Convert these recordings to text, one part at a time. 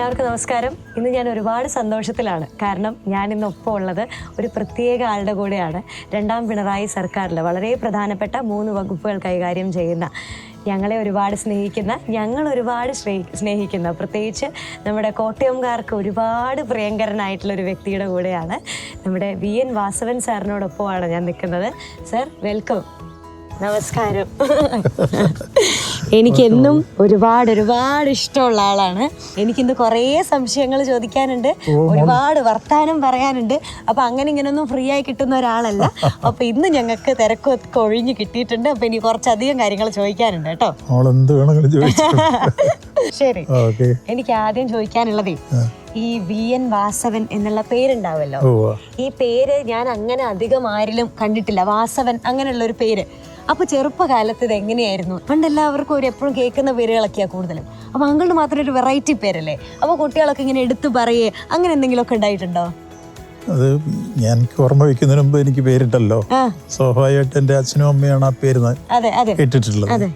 എല്ലാവർക്കും നമസ്കാരം. ഇന്ന് ഞാൻ ഒരുപാട് സന്തോഷത്തിലാണ്. കാരണം ഞാൻ ഇന്നൊപ്പം ഉള്ളത് ഒരു പ്രത്യേക ആളുടെ കൂടെയാണ്. രണ്ടാം പിണറായി സർക്കാരിൽ വളരെ പ്രധാനപ്പെട്ട 3 വകുപ്പുകൾ കൈകാര്യം ചെയ്യുന്ന, ഞങ്ങളെ ഒരുപാട് സ്നേഹിക്കുന്ന, ഞങ്ങൾ ഒരുപാട് സ്നേഹിക്കുന്ന, പ്രത്യേകിച്ച് നമ്മുടെ കോട്ടയംകാർക്ക് ഒരുപാട് പ്രിയങ്കരനായിട്ടുള്ളൊരു വ്യക്തിയുടെ കൂടെയാണ്. നമ്മുടെ VN വാസവൻ സാറിനോടൊപ്പമാണ് ഞാൻ നിൽക്കുന്നത്. Sir, welcome. നമസ്കാരം. എനിക്കെന്നും ഒരുപാട് ഇഷ്ടമുള്ള ആളാണ്. എനിക്കിന്ന് കുറേ സംശയങ്ങൾ ചോദിക്കാനുണ്ട്, ഒരുപാട് വർത്താനം പറയാനുണ്ട്. അപ്പം അങ്ങനെ ഇങ്ങനൊന്നും ഫ്രീ ആയി കിട്ടുന്ന ഒരാളല്ല. അപ്പം ഇന്ന് ഞങ്ങൾക്ക് തിരക്കൊക്കെ ഒഴിഞ്ഞ് കിട്ടിയിട്ടുണ്ട്. അപ്പം ഇനി കുറച്ചധികം കാര്യങ്ങൾ ചോദിക്കാനുണ്ട് കേട്ടോ. ശരി, എനിക്ക് ആദ്യം ചോദിക്കാനുള്ളതേ, ഈ VN വാസവൻ എന്നുള്ള പേരുണ്ടാവല്ലോ, ഈ പേര് ഞാൻ അങ്ങനെ അധികം ആരിലും കണ്ടിട്ടില്ല. വാസവൻ അങ്ങനെയുള്ള ഒരു പേര്. അപ്പൊ ചെറുപ്പകാലത്ത് ഇത് എങ്ങനെയായിരുന്നു? പണ്ട് എല്ലാവർക്കും എപ്പോഴും കേൾക്കുന്ന പേരുകളൊക്കെയാ കൂടുതലും. അപ്പൊ അങ്ങളുടെ മാത്രം ഒരു വെറൈറ്റി പേരല്ലേ? അപ്പൊ കുട്ടികളൊക്കെ ഇങ്ങനെ എടുത്തു പറയേ അങ്ങനെ എന്തെങ്കിലുമൊക്കെ ഉണ്ടായിട്ടുണ്ടോ? അത് ഞാൻ ഓർമ്മ വയ്ക്കുന്നതിന് മുമ്പ് എനിക്ക് പേരിട്ടല്ലോ. സ്വാഭാവികമായിട്ട് എൻ്റെ അച്ഛനും അമ്മയാണ് ആ പേര് കേട്ടിട്ടുള്ളത്.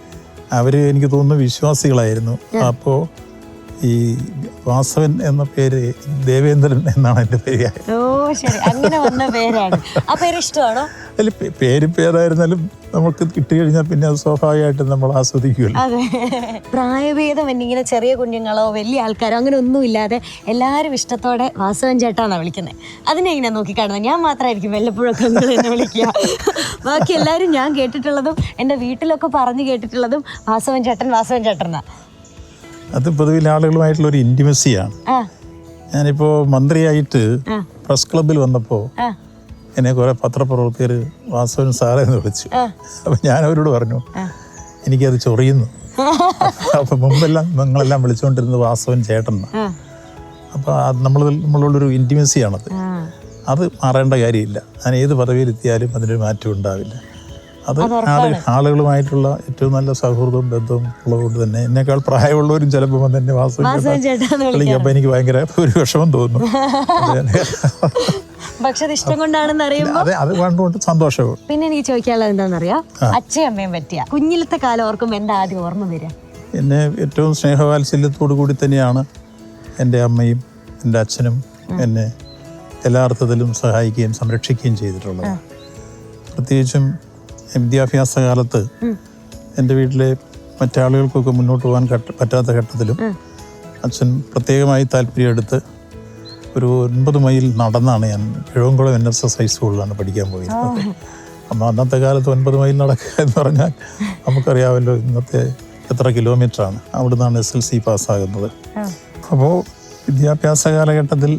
അവര് എനിക്ക് തോന്നുന്നു വിശ്വാസികളായിരുന്നു. അപ്പോ ഈ വാസവൻ എന്ന പേര് ദേവേന്ദ്രൻ എന്നാണ് എൻ്റെ പേര്. അങ്ങനെ വന്ന പേരാണ്. ആ പേര് ഇഷ്ടമാണോ? അതിൽ പേരായിരുന്നാലും നമുക്ക് കിട്ടി കഴിഞ്ഞാൽ പിന്നെ അത് സ്വാഭാവികമായിട്ട് നമ്മൾ ആസ്വദിക്കുമല്ലോ. അതെ, പ്രായഭേദം എന്നിങ്ങനെ ചെറിയ കുഞ്ഞുങ്ങളോ വലിയ ആൾക്കാരോ അങ്ങനെ ഒന്നും ഇല്ലാതെ എല്ലാവരും ഇഷ്ടത്തോടെ വാസവൻ ചേട്ടാന്നാണ് വിളിക്കുന്നത്. അതിനെ ഇങ്ങനെ നോക്കിക്കാണുന്നത് ഞാൻ മാത്രമായിരിക്കും വല്ലപ്പോഴൊക്കെ എന്നെ വിളിക്കുക. ബാക്കി എല്ലാവരും ഞാൻ കേട്ടിട്ടുള്ളതും എൻ്റെ വീട്ടിലൊക്കെ പറഞ്ഞു കേട്ടിട്ടുള്ളതും വാസവൻ ചേട്ടൻ. അത് പൊതുവിൽ ആളുകളുമായിട്ടുള്ള ഒരു ഇന്റിമസിയാണ്. ഞാനിപ്പോൾ മന്ത്രിയായിട്ട് പ്രസ് ക്ലബിൽ വന്നപ്പോൾ എന്നെ കുറെ പത്രപ്രവർത്തകർ വാസവൻ സാറേ എന്ന് വിളിച്ചു. അപ്പം ഞാൻ അവരോട് പറഞ്ഞു എനിക്കത് ചൊറിയുന്നു. അപ്പം മുമ്പെല്ലാം നിങ്ങളെല്ലാം വിളിച്ചുകൊണ്ടിരുന്നത് വാസവൻ ചേട്ടൻ. അപ്പം നമ്മളോടൊരു ഇൻറ്റിമസിയാണത്. അത് മാറേണ്ട കാര്യമില്ല. ഞാൻ ഏത് പദവിയിലെത്തിയാലും അതിനൊരു മാറ്റം ഉണ്ടാവില്ല. അത് ആളുകളുമായിട്ടുള്ള ഏറ്റവും നല്ല സൗഹൃദവും ബന്ധവും ഉള്ളതുകൊണ്ട് തന്നെ എന്നെക്കാൾ പ്രായമുള്ളവരും ചിലപ്പോൾ തന്നെ വാസവൻ ചേട്ടൻ വിളിക്കും. അപ്പം എനിക്ക് ഭയങ്കര ഒരു വിഷമം തോന്നുന്നു. അത് കണ്ടുകൊണ്ട് സന്തോഷവും. പിന്നെ എനിക്ക് ചോദിക്കാനുള്ളത് എന്താണെന്നറിയാം, അച്ഛയും അമ്മയും പറ്റിയ കുഞ്ഞിലത്തെ കാലം ഓർക്കുമ്പോൾ എന്താ ആദ്യം ഓർമ്മ വരിക? എന്നെ ഏറ്റവും സ്നേഹവാത്സല്യത്തോടു കൂടി തന്നെയാണ് എൻ്റെ അമ്മയും എൻ്റെ അച്ഛനും എന്നെ എല്ലാ അർത്ഥത്തിലും സഹായിക്കുകയും സംരക്ഷിക്കുകയും ചെയ്തിട്ടുള്ളത്. പ്രത്യേകിച്ചും വിദ്യാഭ്യാസ കാലത്ത് എൻ്റെ വീട്ടിലെ മറ്റാളുകൾക്കൊക്കെ മുന്നോട്ട് പോകാൻ പറ്റാത്ത ഘട്ടത്തിലും അച്ഛൻ പ്രത്യേകമായി താല്പര്യമെടുത്ത് ഒരു 9 മൈൽ നടന്നാണ് ഞാൻ കിഴവൻകുളം NSS ഹൈസ്കൂളിലാണ് പഠിക്കാൻ പോയിരുന്നത്. അപ്പം അന്നത്തെ കാലത്ത് 9 മൈൽ നടക്കുക എന്ന് പറഞ്ഞാൽ നമുക്കറിയാമല്ലോ ഇന്നത്തെ എത്ര കിലോമീറ്ററാണ്. അവിടെ നിന്നാണ് SLC പാസ്സാകുന്നത്. അപ്പോൾ വിദ്യാഭ്യാസ കാലഘട്ടത്തിൽ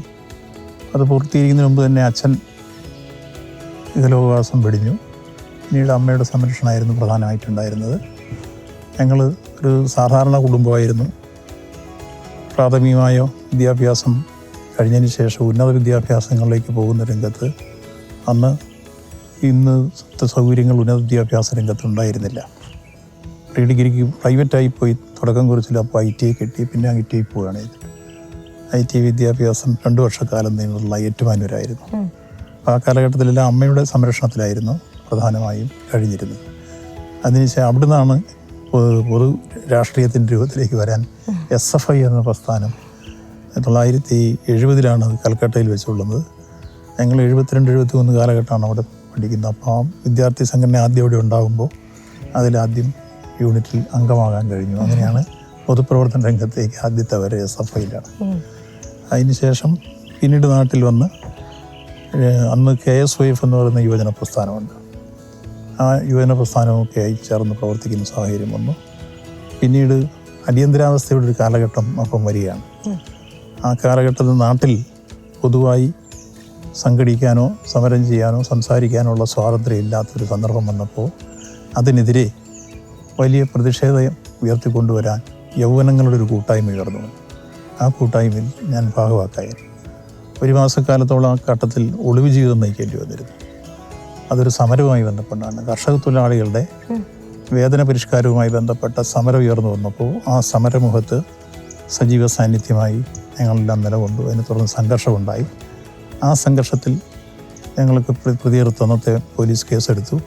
അത് പൂർത്തീകരിക്കുന്നതിന് മുമ്പ് തന്നെ അച്ഛൻ ഇഹലോകവാസം വെടിഞ്ഞു. പിന്നീട് അമ്മയുടെ സംരക്ഷണമായിരുന്നു പ്രധാനമായിട്ടുണ്ടായിരുന്നത്. ഞങ്ങൾ ഒരു സാധാരണ കുടുംബമായിരുന്നു. പ്രാഥമികമായ വിദ്യാഭ്യാസം കഴിഞ്ഞതിന് ശേഷം ഉന്നത വിദ്യാഭ്യാസങ്ങളിലേക്ക് പോകുന്ന രംഗത്ത് ഇന്ന് സൗകര്യങ്ങൾ ഉന്നത വിദ്യാഭ്യാസ രംഗത്തുണ്ടായിരുന്നില്ല. പ്രീ ഡിഗ്രിക്ക് പ്രൈവറ്റായി പോയി തുടക്കം കുറിച്ചില്ല. അപ്പോൾ ITI കിട്ടി. പിന്നെ ITI പോവുകയാണ് ചെയ്തത്. ITI വിദ്യാഭ്യാസം 2 വർഷക്കാലം നീണ്ടുള്ള ഏറ്റുമാനൂരായിരുന്നു. ആ കാലഘട്ടത്തിലെല്ലാം അമ്മയുടെ സംരക്ഷണത്തിലായിരുന്നു പ്രധാനമായും കഴിഞ്ഞിരുന്നത്. അതിനുശേഷം അവിടെ നിന്നാണ് പൊതു രാഷ്ട്രീയത്തിൻ്റെ രൂപത്തിലേക്ക് വരാൻ SFI എന്ന പ്രസ്ഥാനം 1970 അത് കൽക്കട്ടയിൽ വെച്ചുള്ളത്. ഞങ്ങൾ 72-73 കാലഘട്ടമാണ് അവിടെ പഠിക്കുന്നത്. അപ്പോൾ ആ വിദ്യാർത്ഥി സംഘടന ആദ്യം അവിടെ ഉണ്ടാകുമ്പോൾ അതിലാദ്യം യൂണിറ്റിൽ അംഗമാകാൻ കഴിഞ്ഞു. അങ്ങനെയാണ് പൊതുപ്രവർത്തന രംഗത്തേക്ക് ആദ്യത്തെ വരെ SFIയിലാണ്. അതിനുശേഷം പിന്നീട് നാട്ടിൽ വന്ന് അന്ന് KSYF എന്ന് പറയുന്ന യുവജന പ്രസ്ഥാനമുണ്ട്. ആ യുവജന പ്രസ്ഥാനമൊക്കെ ആയി ചേർന്ന് പ്രവർത്തിക്കുന്ന സാഹചര്യം വന്നു. പിന്നീട് അടിയന്തരാവസ്ഥയുടെ ഒരു കാലഘട്ടം അപ്പം വരികയാണ്. ആ കാലഘട്ടത്തിൽ നാട്ടിൽ പൊതുവായി സംഘടിക്കാനോ സമരം ചെയ്യാനോ സംസാരിക്കാനോ ഉള്ള സ്വാതന്ത്ര്യം ഇല്ലാത്തൊരു സന്ദർഭം വന്നപ്പോൾ അതിനെതിരെ വലിയ പ്രതിഷേധം ഉയർത്തിക്കൊണ്ടുവരാൻ യൗവനങ്ങളുടെ ഒരു കൂട്ടായ്മ ഉയർന്നു വന്നു. ആ കൂട്ടായ്മയിൽ ഞാൻ ഭാഗവാക്കായിരുന്നു. 1 മാസക്കാലത്തോളം ആ ഘട്ടത്തിൽ ഒളിവ് ജീവിതം നയിക്കേണ്ടി വന്നിരുന്നു. അതൊരു സമരവുമായി ബന്ധപ്പെട്ടാണ്. കർഷക തൊഴിലാളികളുടെ വേതന പരിഷ്കാരവുമായി ബന്ധപ്പെട്ട സമരം ഉയർന്നു വന്നപ്പോൾ ആ സമരമുഖത്ത് സജീവ സാന്നിധ്യമായി ഞങ്ങളെല്ലാം നിലകൊണ്ടു. അതിനെ തുടർന്ന് സംഘർഷമുണ്ടായി. ആ സംഘർഷത്തിൽ ഞങ്ങൾക്ക് പ്രതിയെടുത്ത് അന്നത്തെ പോലീസ് കേസെടുത്തു.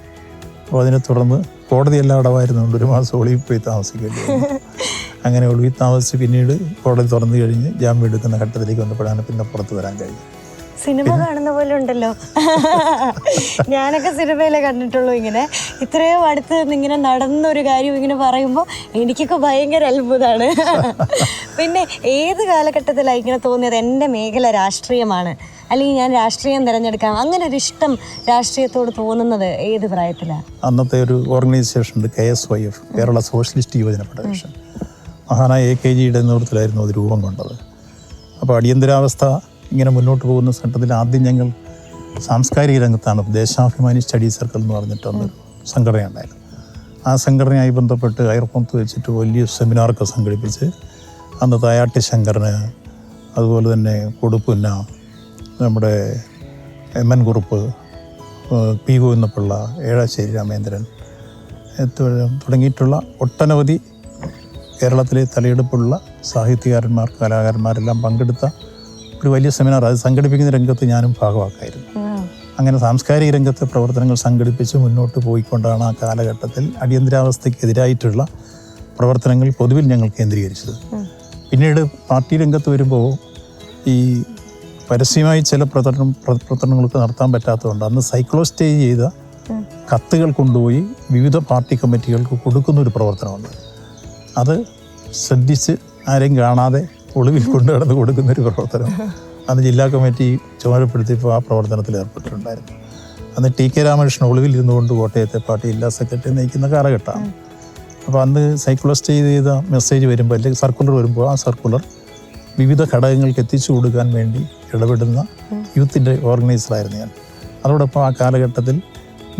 അപ്പോൾ അതിനെ തുടർന്ന് കോടതിയെല്ലാം അടവായിരുന്നുകൊണ്ട് 1 മാസം ഒളിവിൽ പോയി താമസിക്കേണ്ടി വന്നു. അങ്ങനെ ഒളിവിൽ താമസിച്ച് പിന്നീട് കോടതി തുറന്നു കഴിഞ്ഞ് ജാമ്യം എടുക്കുന്ന ഘട്ടത്തിലേക്ക് വന്നപ്പോഴാണ് പിന്നെ പുറത്ത് വരാൻ കഴിഞ്ഞത്. സിനിമ കാണുന്ന പോലെ ഉണ്ടല്ലോ. ഞാനൊക്കെ സിനിമയിലെ കണ്ടിട്ടുള്ളൂ. ഇങ്ങനെ ഇത്രയും അടുത്ത് ഇങ്ങനെ നടന്നൊരു കാര്യം ഇങ്ങനെ പറയുമ്പോൾ എനിക്കൊക്കെ ഭയങ്കര അത്ഭുതമാണ്. പിന്നെ ഏത് കാലഘട്ടത്തിലാണ് ഇങ്ങനെ തോന്നിയത് എൻ്റെ മേഖല രാഷ്ട്രീയമാണ്, അല്ലെങ്കിൽ ഞാൻ രാഷ്ട്രീയം തിരഞ്ഞെടുക്കാം, അങ്ങനെ ഒരു ഇഷ്ടം രാഷ്ട്രീയത്തോട് തോന്നുന്നത് ഏത് പ്രായത്തിലാണ്? അന്നത്തെ ഒരു ഓർഗനൈസേഷൻ ഉണ്ട്, KSYF, കേരള സോഷ്യലിസ്റ്റ് യുവജന ഫെഡറേഷൻ. മഹാനായ AKGയുടെ നേതൃത്വത്തിലായിരുന്നു അത് രൂപം കൊണ്ടത്. അപ്പോൾ അടിയന്തരാവസ്ഥ ഇങ്ങനെ മുന്നോട്ട് പോകുന്ന ഘട്ടത്തിൽ ആദ്യം ഞങ്ങൾ സാംസ്കാരിക രംഗത്താണ് ദേശാഭിമാനി സ്റ്റഡി സർക്കിൾ എന്ന് പറഞ്ഞിട്ടൊന്നൊരു സംഘടന ഉണ്ടായിരുന്നു. ആ സംഘടനയായി ബന്ധപ്പെട്ട് അയർപ്പുറത്ത് വെച്ചിട്ട് വലിയ സെമിനാറൊക്കെ സംഘടിപ്പിച്ച് അന്ന് തായാട്ടി ശങ്കരന്, അതുപോലെ തന്നെ കൊടുപ്പുന്ന, നമ്മുടെ MN കുറുപ്പ്, P. ഗോവിന്ദപിള്ള, ഏഴാശ്ശേരി രാമേന്ദ്രൻ തുടങ്ങിയിട്ടുള്ള ഒട്ടനവധി കേരളത്തിലെ തലയെടുപ്പുള്ള സാഹിത്യകാരന്മാർ, കലാകാരന്മാരെല്ലാം പങ്കെടുത്ത ഒരു വലിയ സെമിനാർ. അത് സംഘടിപ്പിക്കുന്ന രംഗത്ത് ഞാനും ഭാഗമാക്കായിരുന്നു. അങ്ങനെ സാംസ്കാരിക രംഗത്തെ പ്രവർത്തനങ്ങൾ സംഘടിപ്പിച്ച് മുന്നോട്ട് പോയിക്കൊണ്ടാണ് ആ കാലഘട്ടത്തിൽ അടിയന്തരാവസ്ഥയ്ക്കെതിരായിട്ടുള്ള പ്രവർത്തനങ്ങൾ പൊതുവിൽ ഞങ്ങൾ കേന്ദ്രീകരിച്ചത്. പിന്നീട് പാർട്ടി രംഗത്ത് വരുമ്പോൾ ഈ പരസ്യമായി ചില പ്രവർത്തനങ്ങൾക്ക് നടത്താൻ പറ്റാത്തതുകൊണ്ട് അന്ന് സൈക്ലോസ്റ്റേജ് ചെയ്ത കത്തുകൾ കൊണ്ടുപോയി വിവിധ പാർട്ടി കമ്മിറ്റികൾക്ക് കൊടുക്കുന്നൊരു പ്രവർത്തനമുണ്ട്. അത് ശ്രദ്ധിച്ച് ആരെയും കാണാതെ ഒളിവിൽ കൊണ്ടു നടന്ന് കൊടുക്കുന്നൊരു പ്രവർത്തനം അന്ന് ജില്ലാ കമ്മിറ്റി ചുമതലപ്പെടുത്തിയപ്പോൾ ആ പ്രവർത്തനത്തിൽ ഏർപ്പെട്ടിട്ടുണ്ടായിരുന്നു. അന്ന് TK രാമകൃഷ്ണൻ ഒളിവിൽ ഇരുന്നുകൊണ്ട് കോട്ടയത്തെ പാർട്ടി ജില്ലാ സെക്രട്ടറി നയിക്കുന്ന കാലഘട്ടമാണ്. അപ്പോൾ അന്ന് സൈക്ലോസ്റ്റേജ് ചെയ്ത മെസ്സേജ് വരുമ്പോൾ, അല്ലെങ്കിൽ സർക്കുലർ വരുമ്പോൾ, ആ സർക്കുലർ വിവിധ ഘടകങ്ങൾക്ക് എത്തിച്ചു കൊടുക്കാൻ വേണ്ടി ഇടപെടുന്ന യൂത്തിൻ്റെ ഓർഗനൈസറായിരുന്നു ഞാൻ. അതോടൊപ്പം ആ കാലഘട്ടത്തിൽ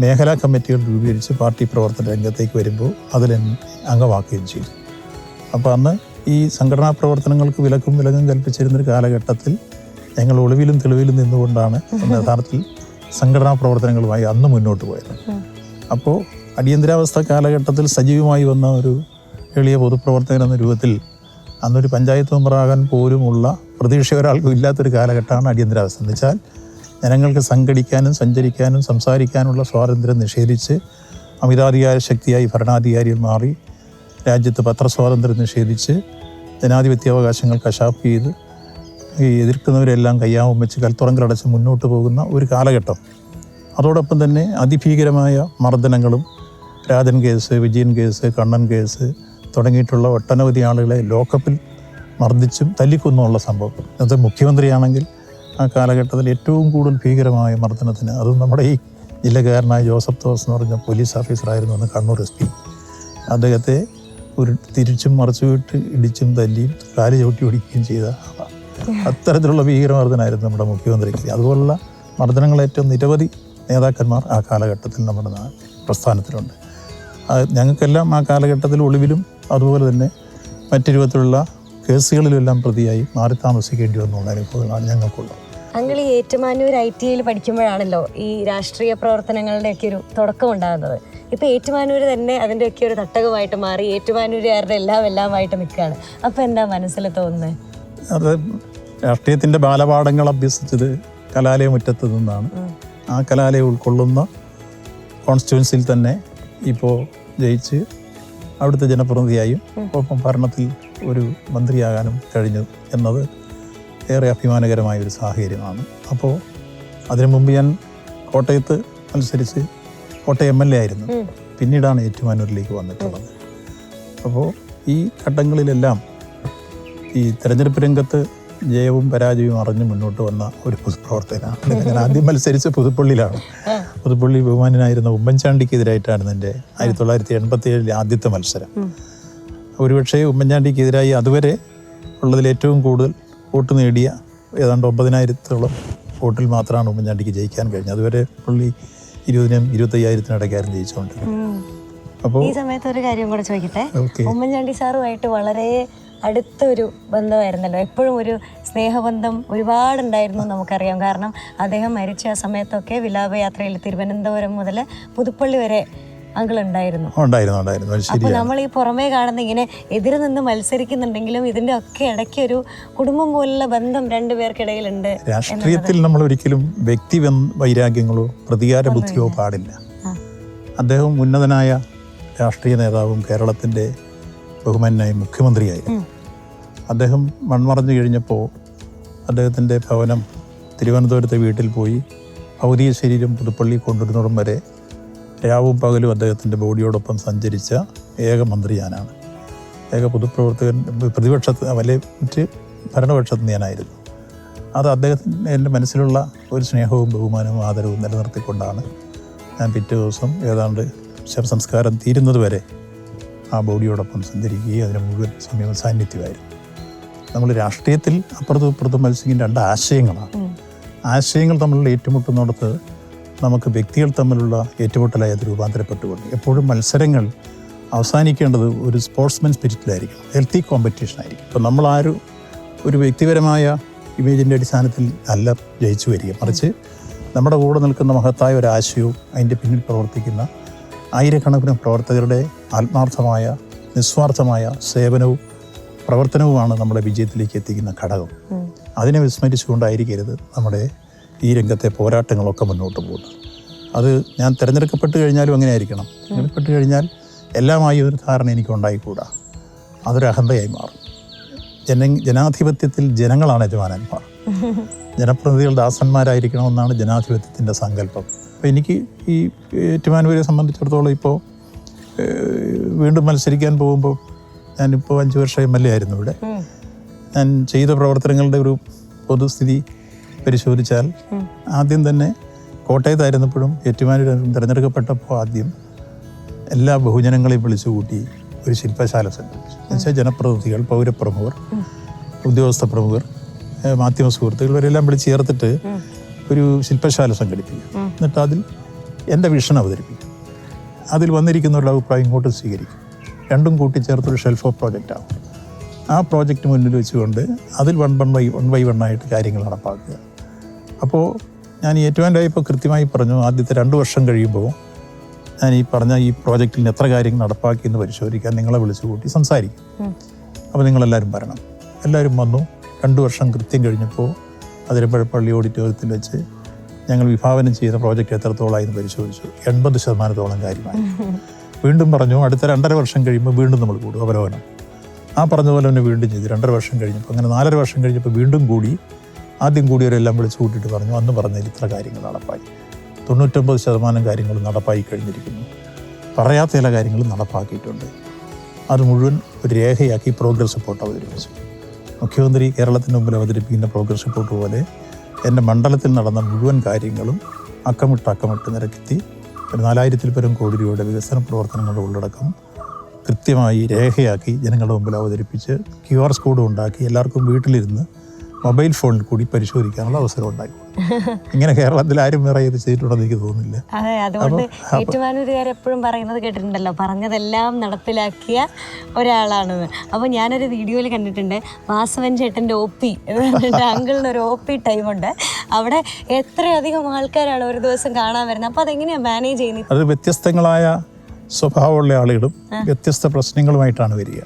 മേഖലാ കമ്മിറ്റികൾ രൂപീകരിച്ച് പാർട്ടി പ്രവർത്തന രംഗത്തേക്ക് വരുമ്പോൾ അതിൽ അംഗമാക്കുകയും ചെയ്തു. അപ്പോൾ അന്ന് ഈ സംഘടനാ പ്രവർത്തനങ്ങൾക്ക് വിലക്കും കൽപ്പിച്ചിരുന്നൊരു കാലഘട്ടത്തിൽ ഞങ്ങൾ ഒളിവിലും തെളിവിലും നിന്നുകൊണ്ടാണ് യഥാർത്ഥത്തിൽ സംഘടനാ പ്രവർത്തനങ്ങളുമായി അന്ന് മുന്നോട്ട് പോയത്. അപ്പോൾ അടിയന്തരാവസ്ഥ കാലഘട്ടത്തിൽ സജീവമായി വന്ന ഒരു എളിയ പൊതുപ്രവർത്തകൻ എന്ന രൂപത്തിൽ അന്നൊരു പഞ്ചായത്ത് മെമ്പറാകാൻ പോലുമുള്ള പ്രതീക്ഷ ഒരാൾക്കും ഇല്ലാത്തൊരു കാലഘട്ടമാണ് അടിയന്തരാവസ്ഥ. എന്ന് വെച്ചാൽ ജനങ്ങൾക്ക് സംഘടിക്കാനും സഞ്ചരിക്കാനും സംസാരിക്കാനുള്ള സ്വാതന്ത്ര്യം നിഷേധിച്ച് അമിതാധികാര ശക്തിയായി ഭരണാധികാരികൾ മാറി, രാജ്യത്ത് പത്രസ്വാതന്ത്ര്യം നിഷേധിച്ച് ജനാധിപത്യാവകാശങ്ങൾ കശാപ്പ് ചെയ്ത് ഈ എതിർക്കുന്നവരെല്ലാം കയ്യാമം വെച്ച് കൽത്തുറങ്കലടച്ച് മുന്നോട്ട് പോകുന്ന ഒരു കാലഘട്ടം. അതോടൊപ്പം തന്നെ അതിഭീകരമായ മർദ്ദനങ്ങളും, Rajan case, Vijayan case, Kannan case തുടങ്ങിയിട്ടുള്ള ഒട്ടനവധി ആളുകളെ ലോക്കപ്പിൽ മർദ്ദിച്ചും തല്ലിക്കൊന്നുമുള്ള സംഭവം. അത് മുഖ്യമന്ത്രിയാണെങ്കിൽ ആ കാലഘട്ടത്തിൽ ഏറ്റവും കൂടുതൽ ഭീകരമായ മർദ്ദനത്തിന്, അതും നമ്മുടെ ഈ ജില്ലക്കാരനായ ജോസഫ് തോമസ് എന്ന് പറഞ്ഞ പോലീസ് ഓഫീസറായിരുന്നു അന്ന് കണ്ണൂർ SP. അദ്ദേഹത്തെ ഒരു തിരിച്ചും മറിച്ചുവിട്ട് ഇടിച്ചും തല്ലിയും കാല് ചവിട്ടി ഓടിക്കുകയും ചെയ്ത അത്തരത്തിലുള്ള ഭീകരമർദ്ദനായിരുന്നു നമ്മുടെ മുഖ്യമന്ത്രിക്ക്. അതുപോലുള്ള മർദ്ദനങ്ങളേറ്റവും നിരവധി നേതാക്കന്മാർ ആ കാലഘട്ടത്തിൽ നമ്മുടെ പ്രസ്ഥാനത്തിലുണ്ട്. ഞങ്ങൾക്കെല്ലാം ആ കാലഘട്ടത്തിൽ ഒളിവിലും അതുപോലെ തന്നെ മറ്റു രൂപത്തിലുള്ള കേസുകളിലെല്ലാം പ്രതിയായി മാറി താമസിക്കേണ്ടി വന്നുള്ള അനുഭവങ്ങളാണ് ഞങ്ങൾക്കുള്ളത്. അങ്ങൾ ഈ ഏറ്റുമാനൂർ ITയിൽ പഠിക്കുമ്പോഴാണല്ലോ ഈ രാഷ്ട്രീയ പ്രവർത്തനങ്ങളുടെയൊക്കെ ഒരു തുടക്കം ഉണ്ടാകുന്നത്. ഇപ്പോൾ ഏറ്റുമാനൂർ തന്നെ അതിൻ്റെയൊക്കെ ഒരു തട്ടകമായിട്ട് മാറി, ഏറ്റുമാനൂരുകാരുടെ എല്ലാമായിട്ട് നിൽക്കുകയാണ്. അപ്പോൾ എന്താ മനസ്സിൽ തോന്നുന്നത്? അത് രാഷ്ട്രീയത്തിൻ്റെ ബാലപാഠങ്ങൾ അഭ്യസിച്ചത് കലാലയ മുറ്റത്ത് നിന്നാണ്. ആ കലാലയം ഉൾക്കൊള്ളുന്ന കോൺസ്റ്റിറ്റ്യുവൻസിയിൽ തന്നെ ഇപ്പോൾ ജയിച്ച് അവിടുത്തെ ജനപ്രതിനിധിയായും ഒപ്പം ഭരണത്തിൽ ഒരു മന്ത്രിയാകാനും കഴിഞ്ഞു എന്നത് ഏറെ അഭിമാനകരമായ ഒരു സാഹചര്യമാണ്. അപ്പോൾ അതിനു മുമ്പ് ഞാൻ കോട്ടയത്ത് മത്സരിച്ച് കോട്ടയം MLA ആയിരുന്നു. പിന്നീടാണ് ഏറ്റുമാനൂരിലേക്ക് വന്നിട്ടുള്ളത്. അപ്പോൾ ഈ ഘട്ടങ്ങളിലെല്ലാം ഈ തെരഞ്ഞെടുപ്പ് രംഗത്ത് ജയവും പരാജയവും അറിഞ്ഞ് മുന്നോട്ട് വന്ന ഒരു പൊതുപ്രവർത്തകനാണ്. ഞാൻ ആദ്യം മത്സരിച്ച പുതുപ്പള്ളിയിലാണ്. പുതുപ്പള്ളി ബഹുമാനായിരുന്ന ഉമ്മൻചാണ്ടിക്കെതിരായിട്ടാണ് എൻ്റെ 1987 ആദ്യത്തെ മത്സരം. ഒരുപക്ഷെ ഉമ്മൻചാണ്ടിക്കെതിരായി അതുവരെ ഉള്ളതിൽ ഏറ്റവും കൂടുതൽ വോട്ട് നേടിയ ഏതാണ്ട് 90,000-ഓളം വോട്ടിൽ മാത്രമാണ് ഉമ്മൻചാണ്ടിക്ക് ജയിക്കാൻ കഴിഞ്ഞത്. അതുവരെ പുള്ളി 20,000-25,000 ഇടയ്ക്കായിരുന്നു ജയിച്ചുകൊണ്ടിരുന്നത്. അപ്പോൾ ഈ സമയത്ത് ഒരു കാര്യം കൂടെ ചോദിക്കട്ടെ. ഉമ്മൻചാണ്ടി സാറുമായിട്ട് വളരെ അടുത്തൊരു ബന്ധമായിരുന്നല്ലോ, എപ്പോഴും ഒരു സ്നേഹബന്ധം ഒരുപാടുണ്ടായിരുന്നു നമുക്കറിയാം. കാരണം അദ്ദേഹം മരിച്ച ആ സമയത്തൊക്കെ വിലാപയാത്രയിൽ തിരുവനന്തപുരം മുതൽ പുതുപ്പള്ളി വരെ അങ്കിൾ ഉണ്ടായിരുന്നു. അപ്പോൾ നമ്മൾ ഈ പുറമേ കാണുന്ന ഇങ്ങനെ എതിര് നിന്ന് മത്സരിക്കുന്നുണ്ടെങ്കിലും ഇതിൻ്റെ ഒക്കെ ഇടയ്ക്ക് ഒരു കുടുംബം പോലുള്ള ബന്ധം രണ്ടുപേർക്കിടയിലുണ്ട്. രാഷ്ട്രീയത്തിൽ നമ്മൾ ഒരിക്കലും വ്യക്തി വൈരാഗ്യങ്ങളോ പ്രതികാര ബുദ്ധിയോ പാടില്ല. അദ്ദേഹം ഉന്നതനായ രാഷ്ട്രീയ നേതാവും കേരളത്തിൻ്റെ ബഹുമാനായ മുഖ്യമന്ത്രിയായിരുന്നു. അദ്ദേഹം മൺമറഞ്ഞു കഴിഞ്ഞപ്പോൾ അദ്ദേഹത്തിൻ്റെ ഭവനം തിരുവനന്തപുരത്തെ വീട്ടിൽ പോയി ഭൗതിക ശരീരം പുതുപ്പള്ളി കൊണ്ടുവരുന്നിടം വരെ രാവും പകലും അദ്ദേഹത്തിൻ്റെ ബോഡിയോടൊപ്പം സഞ്ചരിച്ച ഏക മന്ത്രി ഞാനാണ്. ഏക പൊതുപ്രവർത്തകൻ, പ്രതിപക്ഷത്ത് മറ്റ് ഭരണപക്ഷത്ത് ഞാനായിരുന്നു. അത് അദ്ദേഹത്തിന് എൻ്റെ മനസ്സിലുള്ള ഒരു സ്നേഹവും ബഹുമാനവും ആദരവും നിലനിർത്തിക്കൊണ്ടാണ് ഞാൻ പിറ്റേ ദിവസം ഏതാണ്ട് ശവസംസ്കാരം തീരുന്നത് വരെ ആ ബോഡിയോടൊപ്പം സഞ്ചരിക്കുകയും അതിന് മുഴുവൻ സമയം സാന്നിധ്യമായിരുന്നു. നമ്മൾ രാഷ്ട്രീയത്തിൽ അപ്പുറത്തും ഇപ്പുറത്തും മത്സരിക്കുന്ന രണ്ട് ആശയങ്ങളാണ്. ആശയങ്ങൾ തമ്മിലുള്ള ഏറ്റുമുട്ടുന്നിടത്ത് നമുക്ക് വ്യക്തികൾ തമ്മിലുള്ള ഏറ്റുമുട്ടലായി അത് രൂപാന്തരപ്പെട്ടുകൊണ്ട് എപ്പോഴും മത്സരങ്ങൾ അവസാനിക്കേണ്ടത് ഒരു സ്പോർട്സ്മാൻ സ്പിരിറ്റിലായിരിക്കും, ഹെൽത്തി കോമ്പറ്റീഷൻ ആയിരിക്കും. ഇപ്പോൾ നമ്മൾ ഒരു വ്യക്തിപരമായ ഇമേജിൻ്റെ അടിസ്ഥാനത്തിൽ അല്ല ജയിച്ചു വരിക, മറിച്ച് നമ്മുടെ കൂടെ നിൽക്കുന്ന മഹത്തായ ഒരു ആശയവും അതിൻ്റെ പിന്നിൽ പ്രവർത്തിക്കുന്ന ആയിരക്കണക്കിന് പ്രവർത്തകരുടെ ആത്മാർത്ഥമായ നിസ്വാർത്ഥമായ സേവനവും പ്രവർത്തനവുമാണ് നമ്മുടെ വിജയത്തിലേക്ക് എത്തിക്കുന്ന ഘടകം. അതിനെ വിസ്മരിച്ചുകൊണ്ടായിരിക്കരുത് നമ്മുടെ ഈ രംഗത്തെ പോരാട്ടങ്ങളൊക്കെ മുന്നോട്ട് പോകുന്നത്. അത് ഞാൻ തിരഞ്ഞെടുക്കപ്പെട്ട് കഴിഞ്ഞാലും അങ്ങനെ ആയിരിക്കണം. തിരഞ്ഞെടുക്കപ്പെട്ട് കഴിഞ്ഞാൽ എല്ലാമായി ഒരു ധാരണ എനിക്ക് ഉണ്ടായിക്കൂടാ. അതൊരു അഹന്തയായി മാറും. ജനാധിപത്യത്തിൽ ജനങ്ങളാണ് യജമാനന്മാർ, ജനപ്രതിനിധികൾ ദാസന്മാരായിരിക്കണമെന്നാണ് ജനാധിപത്യത്തിൻ്റെ സങ്കല്പം. അപ്പോൾ എനിക്ക് ഈ ഏറ്റുമാനൂരെ സംബന്ധിച്ചിടത്തോളം ഇപ്പോൾ വീണ്ടും മത്സരിക്കാൻ പോകുമ്പോൾ ഞാനിപ്പോൾ 5 വർഷം MLA ആയിരുന്നു ഇവിടെ. ഞാൻ ചെയ്ത പ്രവർത്തനങ്ങളുടെ ഒരു പൊതുസ്ഥിതി പരിശോധിച്ചാൽ ആദ്യം തന്നെ കോട്ടയത്തായിരുന്നപ്പോഴും ഏറ്റുമാനൂർ തിരഞ്ഞെടുക്കപ്പെട്ടപ്പോൾ ആദ്യം എല്ലാ ബഹുജനങ്ങളെയും വിളിച്ചുകൂട്ടി ഒരു ശില്പശാല സംഘടിപ്പിച്ചു. എന്നുവെച്ചാൽ ജനപ്രതിനിധികൾ, പൗരപ്രമുഖർ, ഉദ്യോഗസ്ഥ പ്രമുഖർ, മാധ്യമ സുഹൃത്തുക്കൾ ഇവരെല്ലാം വിളിച്ച് ചേർത്തിട്ട് ഒരു ശില്പശാല സംഘടിപ്പിക്കും. എന്നിട്ട് അതിൽ എൻ്റെ വിഷൻ അവതരിപ്പിക്കും. അതിൽ വന്നിരിക്കുന്നവരുടെ അഭിപ്രായം ഇങ്ങോട്ട് സ്വീകരിക്കും. രണ്ടും കൂട്ടിച്ചേർത്തൊരു ഷെൽഫ് ഓഫ് പ്രോജക്റ്റാണ്. ആ പ്രോജക്റ്റ് മുന്നിൽ വെച്ചുകൊണ്ട് അതിൽ വൺ ബൈ വൺ ആയിട്ട് കാര്യങ്ങൾ നടപ്പാക്കുക. അപ്പോൾ ഞാൻ ഏറ്റുമാനൂരായപ്പോൾ കൃത്യമായി പറഞ്ഞു, ആദ്യത്തെ 2 വർഷം കഴിയുമ്പോൾ ഞാൻ ഈ പറഞ്ഞ ഈ പ്രോജക്റ്റിൽ എത്ര കാര്യങ്ങൾ നടപ്പാക്കി എന്ന് പരിശോധിക്കാൻ നിങ്ങളെ വിളിച്ചു കൂട്ടി സംസാരിക്കും. അപ്പോൾ നിങ്ങളെല്ലാവരും വരണം. എല്ലാവരും വന്നു. 2 വർഷം കൃത്യം കഴിഞ്ഞപ്പോൾ അതിരപ്പള്ളി ഓഡിറ്റോറിയത്തിൽ വെച്ച് ഞങ്ങൾ വിഭാവനം ചെയ്ത പ്രോജക്റ്റ് എത്രത്തോളമായി എന്ന് പരിശോധിച്ചു. 80% കാര്യമായി. വീണ്ടും പറഞ്ഞു അടുത്ത 2.5 വർഷം കഴിയുമ്പോൾ വീണ്ടും നമ്മൾ കൂടും അവലോകനം. ആ പറഞ്ഞതുപോലെ തന്നെ വീണ്ടും ചെയ്തു. 2.5 വർഷം കഴിഞ്ഞപ്പോൾ അങ്ങനെ 4.5 വർഷം കഴിഞ്ഞപ്പോൾ വീണ്ടും കൂടി. ആദ്യം കൂടിയവരെല്ലാം വിളിച്ചു കൂട്ടിയിട്ട് പറഞ്ഞു അന്ന് പറഞ്ഞതിൽ ഇത്ര കാര്യങ്ങൾ നടപ്പായി. 99% കാര്യങ്ങൾ നടപ്പായി കഴിഞ്ഞിരിക്കുന്നു. പറയാത്ത ചില കാര്യങ്ങൾ നടപ്പാക്കിയിട്ടുണ്ട്. അത് മുഴുവൻ ഒരു രേഖയാക്കി പ്രോഗ്രസ് റിപ്പോർട്ട് അവതരിപ്പിച്ചു. മുഖ്യമന്ത്രി കേരളത്തിന് മുമ്പിൽ അവതരിപ്പിക്കുന്ന പ്രോഗ്രസ് റിപ്പോർട്ട് പോലെ എൻ്റെ മണ്ഡലത്തിൽ നടന്ന മുഴുവൻ കാര്യങ്ങളും അക്കമിട്ട് നിരത്തി ഒരു 4000-ൽ പരം കോടി രൂപയുടെ വികസന പ്രവർത്തനങ്ങളുടെ ഉള്ളടക്കം കൃത്യമായി രേഖയാക്കി ജനങ്ങളുടെ മുമ്പിൽ അവതരിപ്പിച്ച് QR കോഡ് ഉണ്ടാക്കി എല്ലാവർക്കും വീട്ടിലിരുന്ന് മൊബൈൽ ഫോണിൽ കൂടി പരിശോധിക്കാനുള്ള അവസരം ഉണ്ടാക്കി. ഇങ്ങനെ കേരളത്തിൽ ആരും വേറെ ഇത് ചെയ്തിട്ടുണ്ടെന്ന് എനിക്ക് തോന്നുന്നില്ല. അതെ, അതുകൊണ്ട് ഏറ്റുമാനൂരുകാർ എപ്പോഴും പറയുന്നത് കേട്ടിട്ടുണ്ടല്ലോ, പറഞ്ഞതെല്ലാം നടപ്പിലാക്കിയ ഒരാളാണെന്ന്. അപ്പോൾ ഞാനൊരു വീഡിയോയിൽ കണ്ടിട്ടുണ്ട്, വാസവൻ ചേട്ടൻ്റെ OP എന്ന് പറഞ്ഞിട്ട് അങ്കിളിന് ഒരു OP ടൈമുണ്ട്. അവിടെ എത്രയധികം ആൾക്കാരാണ് ഒരു ദിവസം കാണാൻ വരുന്നത്. അപ്പോൾ അതെങ്ങനെയാണ് മാനേജ് ചെയ്യുന്നത്? അത് വ്യത്യസ്തങ്ങളായ സ്വഭാവമുള്ള ആളുകളും വ്യത്യസ്ത പ്രശ്നങ്ങളുമായിട്ടാണ് വരിക.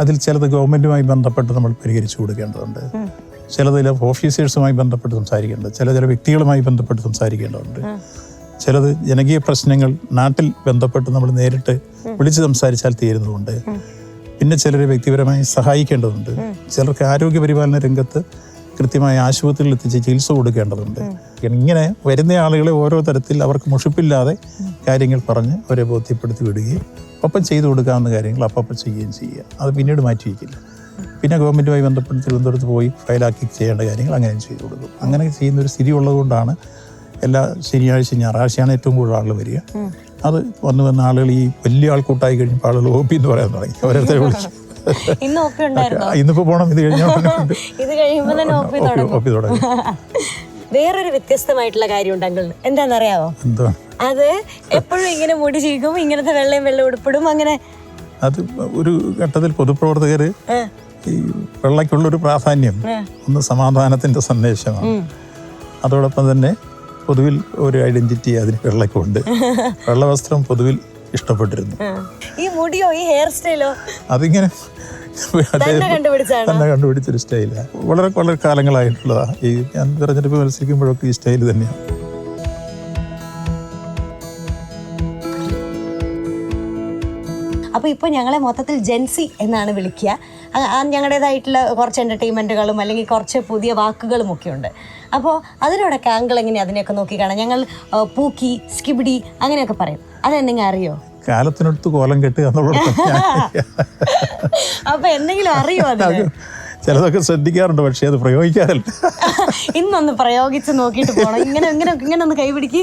അതിൽ ചിലത് ഗവൺമെൻറ്റുമായി ബന്ധപ്പെട്ട് നമ്മൾ പരിഹരിച്ചു കൊടുക്കേണ്ടതുണ്ട്, ചിലതിൽ ഓഫീസേഴ്സുമായി ബന്ധപ്പെട്ട് സംസാരിക്കേണ്ടത്, ചില വ്യക്തികളുമായി ബന്ധപ്പെട്ട് സംസാരിക്കേണ്ടതുണ്ട്, ചിലത് ജനകീയ പ്രശ്നങ്ങൾ നാട്ടിൽ ബന്ധപ്പെട്ട് നമ്മൾ നേരിട്ട് വിളിച്ച് സംസാരിച്ചാൽ തീരുന്നതുണ്ട്, പിന്നെ ചിലരെ വ്യക്തിപരമായി സഹായിക്കേണ്ടതുണ്ട്, ചിലർക്ക് ആരോഗ്യപരിപാലന രംഗത്ത് കൃത്യമായ ആശുപത്രിയിൽ എത്തിച്ച് ചികിത്സ കൊടുക്കേണ്ടതുണ്ട്. ഇങ്ങനെ വരുന്ന ആളുകളെ ഓരോ തരത്തിൽ അവർക്ക് മുഷിപ്പില്ലാതെ കാര്യങ്ങൾ പറഞ്ഞ് അവരെ ബോധ്യപ്പെടുത്തി വിടുകയും ഒപ്പം ചെയ്തു കൊടുക്കാവുന്ന കാര്യങ്ങൾ അപ്പം ചെയ്യുകയും ചെയ്യുക. അത് പിന്നീട് മാറ്റി വയ്ക്കില്ല. പിന്നെ ഗവൺമെൻറ്റുമായി ബന്ധപ്പെട്ട് തിരുവനന്തപുരത്ത് പോയി ഫയലാക്കി ചെയ്യേണ്ട കാര്യങ്ങൾ അങ്ങനെ ചെയ്തു കൊടുക്കും. അങ്ങനെ ചെയ്യുന്നൊരു സ്ഥിതി ഉള്ളതുകൊണ്ടാണ് എല്ലാ ശനിയാഴ്ച ഞായറാഴ്ചയാണ് ഏറ്റവും കൂടുതൽ ആളുകൾ വരിക. അത് വന്ന ആളുകൾ ഈ വലിയ ആൾക്കൂട്ടായി കഴിഞ്ഞപ്പോൾ ആളുകൾ OP എന്ന് പറയാൻ തുടങ്ങി. അവരെ വിളിച്ചു ഇന്നിപ്പോ പോണം, ഇത് കഴിയുമ്പോൾ വേറൊരു വ്യത്യസ്തമായിട്ടുള്ള കാര്യം ഉണ്ടെങ്കിൽ എന്താണെന്നറിയാവോ? അത് എപ്പോഴും ഇങ്ങനെ മുടി ചീകും, ഇങ്ങനത്തെ വെള്ള ഉടുപ്പിടും. അങ്ങനെ അത് ഒരു ഘട്ടത്തിൽ പൊതുപ്രവർത്തകര് ഈ വെള്ളയ്ക്കുള്ളൊരു പ്രാധാന്യം ഒന്ന് സമാധാനത്തിന്റെ സന്ദേശമാണ്. അതോടൊപ്പം തന്നെ പൊതുവിൽ ഒരു ഐഡന്റിറ്റി അതിന് വെള്ളയ്ക്കുണ്ട്. വെള്ളവസ്ത്രം പൊതുവിൽ ഇഷ്ടപ്പെട്ടിരുന്നു. ഈ മുടിയോ ഈ ഹെയർ സ്റ്റൈലോ അതിങ്ങനെ തന്നെ കണ്ടുപിടിച്ചൊരു സ്റ്റൈലാണ്. വളരെ കാലങ്ങളായിട്ടുള്ളതാണ്. ഈ ഞാൻ തെരഞ്ഞെടുപ്പ് മത്സരിക്കുമ്പോഴൊക്കെ ഈ സ്റ്റൈൽ തന്നെയാണ്. അപ്പോൾ ഇപ്പോൾ ഞങ്ങളെ മൊത്തത്തിൽ ജെൻസി എന്നാണ് വിളിക്കുക. ഞങ്ങളുടേതായിട്ടുള്ള കുറച്ച് എൻ്റർടൈൻമെൻറ്റുകളും അല്ലെങ്കിൽ കുറച്ച് പുതിയ വാക്കുകളും ഒക്കെ ഉണ്ട്. അപ്പോൾ അതിനോടൊക്കെ അങ്കിൾ എങ്ങനെയാണ് അതിനെയൊക്കെ നോക്കി കാണാം? ഞങ്ങൾ പൂക്കി, സ്കിബിഡി അങ്ങനെയൊക്കെ പറയും. അതെന്തെങ്കിലും അറിയോ? കാലത്തിനടുത്ത് കോലം കെട്ടുക എന്നുള്ളത് അപ്പൊ എന്തെങ്കിലും അറിയോ? അതിന് ചിലതൊക്കെ ശ്രദ്ധിക്കാറുണ്ട്, പക്ഷേ അത് പ്രയോഗിക്കാറില്ല. ഇന്നൊന്ന് പ്രയോഗിച്ച് നോക്കിയിട്ട് പോണം. ഇങ്ങനെ ഇങ്ങനെ ഇങ്ങനെ ഒന്ന് കൈപിടിക്ക്,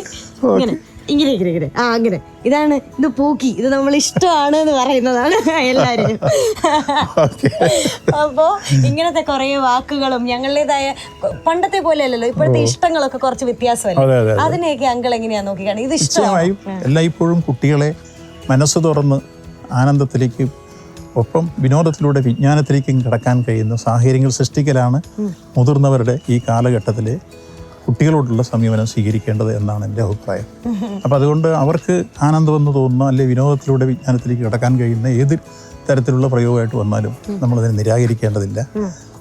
ഇങ്ങനെ ഇങ്ങനെ ഇങ്ങനെ ഇങ്ങനെ അങ്ങനെ. ഇതാണ് ഇത് പൂക്കി, ഇത് നമ്മൾ ഇഷ്ടമാണ് എന്ന് പറയുന്നതാണ് എല്ലാവരും. അപ്പോ ഇങ്ങനത്തെ കുറെ വാക്കുകളും ഞങ്ങളുടേതായ പണ്ടത്തെ പോലെ അല്ലല്ലോ, ഇപ്പോഴത്തെ ഇഷ്ടങ്ങളൊക്കെ കുറച്ച് വ്യത്യാസമല്ലേ. അതിനെയൊക്കെ അങ്കിൾ എങ്ങനെയാ നോക്കിക്കാണ്? ഇത് ഇഷ്ടമായും എല്ലായ്പ്പോഴും കുട്ടികളെ മനസ്സ് തുറന്ന് ആനന്ദത്തിലേക്ക് ഒപ്പം വിനോദത്തിലൂടെ വിജ്ഞാനത്തിലേക്കും കടക്കാൻ കഴിയുന്ന സാഹചര്യങ്ങൾ സൃഷ്ടിക്കലാണ് മുതിർന്നവരുടെ ഈ കാലഘട്ടത്തിലെ കുട്ടികളോടുള്ള സമീപനം സ്വീകരിക്കേണ്ടത് എന്നാണ് എൻ്റെ അഭിപ്രായം. അപ്പം അതുകൊണ്ട് അവർക്ക് ആനന്ദമെന്ന് തോന്നുന്ന അല്ലെങ്കിൽ വിനോദത്തിലൂടെ വിജ്ഞാനത്തിലേക്ക് കടക്കാൻ കഴിയുന്ന ഏത് തരത്തിലുള്ള പ്രയോഗമായിട്ട് വന്നാലും നമ്മളതിനെ നിരാകരിക്കേണ്ടതില്ല.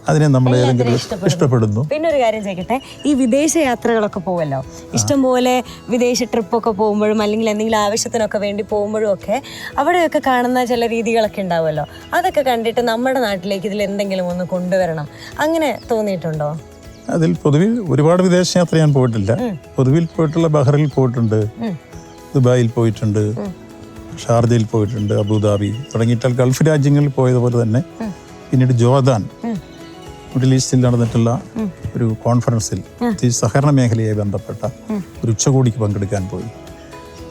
അതിനെ നമ്മൾ ഏതെങ്കിലും ഇഷ്ടപ്പെടുന്നു. പിന്നെ ഒരു കാര്യം ചോദിക്കട്ടെ, ഈ വിദേശ യാത്രകളൊക്കെ പോവല്ലോ, ഇഷ്ടംപോലെ വിദേശ ട്രിപ്പൊക്കെ പോകുമ്പോഴും അല്ലെങ്കിൽ എന്തെങ്കിലും ആവശ്യത്തിനൊക്കെ വേണ്ടി പോകുമ്പോഴും ഒക്കെ അവിടെയൊക്കെ കാണുന്ന ചില രീതികളൊക്കെ ഉണ്ടാവുമല്ലോ, അതൊക്കെ കണ്ടിട്ട് നമ്മുടെ നാട്ടിലേക്ക് ഇതിൽ എന്തെങ്കിലും ഒന്ന് കൊണ്ടുവരണം അങ്ങനെ തോന്നിയിട്ടുണ്ടോ? അതിൽ പൊതുവിൽ ഒരുപാട് വിദേശ യാത്ര ഞാൻ പോയിട്ടില്ല. പൊതുവിൽ പോയിട്ടുള്ള ബഹ്റിനിൽ പോയിട്ടുണ്ട്, ദുബായിൽ പോയിട്ടുണ്ട്, ഷാർജയിൽ പോയിട്ടുണ്ട്, അബുദാബി തുടങ്ങിയിട്ട് ഗൾഫ് രാജ്യങ്ങളിൽ പോയതുപോലെ തന്നെ പിന്നീട് ജോർദാൻ, മിഡിൽ ഈസ്റ്റിൽ നടന്നിട്ടുള്ള ഒരു കോൺഫറൻസിൽ ഈ സഹകരണ മേഖലയുമായി ബന്ധപ്പെട്ട ഒരു ഉച്ചകോടിക്ക് പങ്കെടുക്കാൻ പോയി.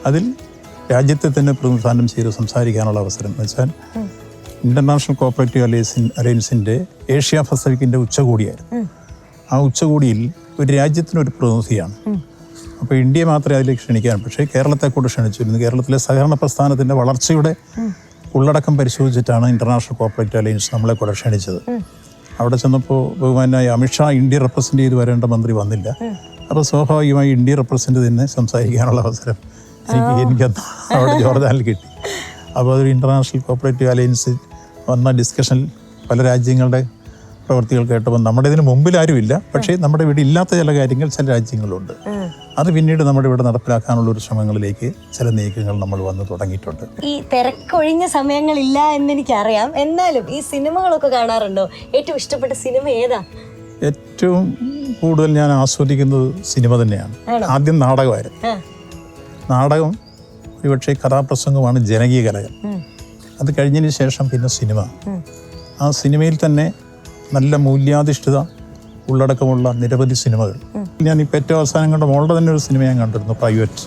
അതിൽ രാജ്യത്തെ തന്നെ പ്രതിനിധാനം ചെയ്ത് സംസാരിക്കാനുള്ള അവസരം എന്ന് വെച്ചാൽ ഇന്റർനാഷണൽ കോപ്പറേറ്റീവ് അലയൻസിൻ്റെ ഏഷ്യ പസഫിക്കിൻ്റെ ഉച്ചകോടിയായിരുന്നു. ആ ഉച്ചകോടിയിൽ ഒരു രാജ്യത്തിനൊരു പ്രതിനിധിയാണ്. അപ്പോൾ ഇന്ത്യയെ മാത്രമേ അതിലേക്ക് ക്ഷണിക്കാൻ, പക്ഷേ കേരളത്തെ കൂടെ ക്ഷണിച്ചിരുന്നു. കേരളത്തിലെ സഹകരണ പ്രസ്ഥാനത്തിൻ്റെ വളർച്ചയുടെ ഉള്ളടക്കം പരിശോധിച്ചിട്ടാണ് ഇന്റർനാഷണൽ കോപ്പറേറ്റീവ് അലയൻസ് നമ്മളെ കൂടെ ക്ഷണിച്ചത്. അവിടെ ചെന്നപ്പോൾ ബഹുമാനായ അമിത്ഷാ ഇന്ത്യ റെപ്രസെൻ്റ് ചെയ്ത് വരേണ്ട മന്ത്രി വന്നില്ല. അപ്പോൾ സ്വാഭാവികമായി ഇന്ത്യ റെപ്രസെൻ്റ് തന്നെ സംസാരിക്കാനുള്ള അവസരം എനിക്ക് അവിടെ ജോർദാനിൽ കിട്ടി. അപ്പോൾ അതൊരു ഇന്റർനാഷണൽ കോപ്പറേറ്റീവ് അലയൻസ് വന്ന ഡിസ്കഷനിൽ പല രാജ്യങ്ങളുടെ പ്രവർത്തികൾ കേട്ടപ്പോൾ നമ്മുടെ ഇതിന് മുമ്പിൽ ആരുമില്ല, പക്ഷേ നമ്മുടെ ഇവിടെ ഇല്ലാത്ത ചില കാര്യങ്ങൾ ചില രാജ്യങ്ങളുണ്ട്. അത് പിന്നീട് നമ്മുടെ ഇവിടെ നടപ്പിലാക്കാനുള്ള ഒരു ശ്രമങ്ങളിലേക്ക് ചില നീക്കങ്ങൾ നമ്മൾ വന്ന് തുടങ്ങിയിട്ടുണ്ട്. ഈ തിരക്കൊഴിഞ്ഞ സമയങ്ങളില്ല എന്നെനിക്കറിയാം, എന്നാലും ഈ സിനിമകളൊക്കെ കാണാറുണ്ടോ? ഏറ്റവും ഇഷ്ടപ്പെട്ട സിനിമ ഏതാ? ഏറ്റവും കൂടുതൽ ഞാൻ ആസ്വദിക്കുന്നത് സിനിമ തന്നെയാണ്. ആദ്യം നാടകമായിരുന്നു. നാടകം ഒരുപക്ഷെ കഥാപ്രസംഗമാണ് ജനകീയ കലകൾ. അത് കഴിഞ്ഞതിന് ശേഷം പിന്നെ സിനിമ. ആ സിനിമയിൽ തന്നെ നല്ല മൂല്യാധിഷ്ഠിത ഉള്ളടക്കമുള്ള നിരവധി സിനിമകൾ. ഞാൻ ഇപ്പം ഏറ്റവും അവസാനം കണ്ട മോളുടെ തന്നെ ഒരു സിനിമ ഞാൻ കണ്ടിരുന്നു, പ്രൈവറ്റ്.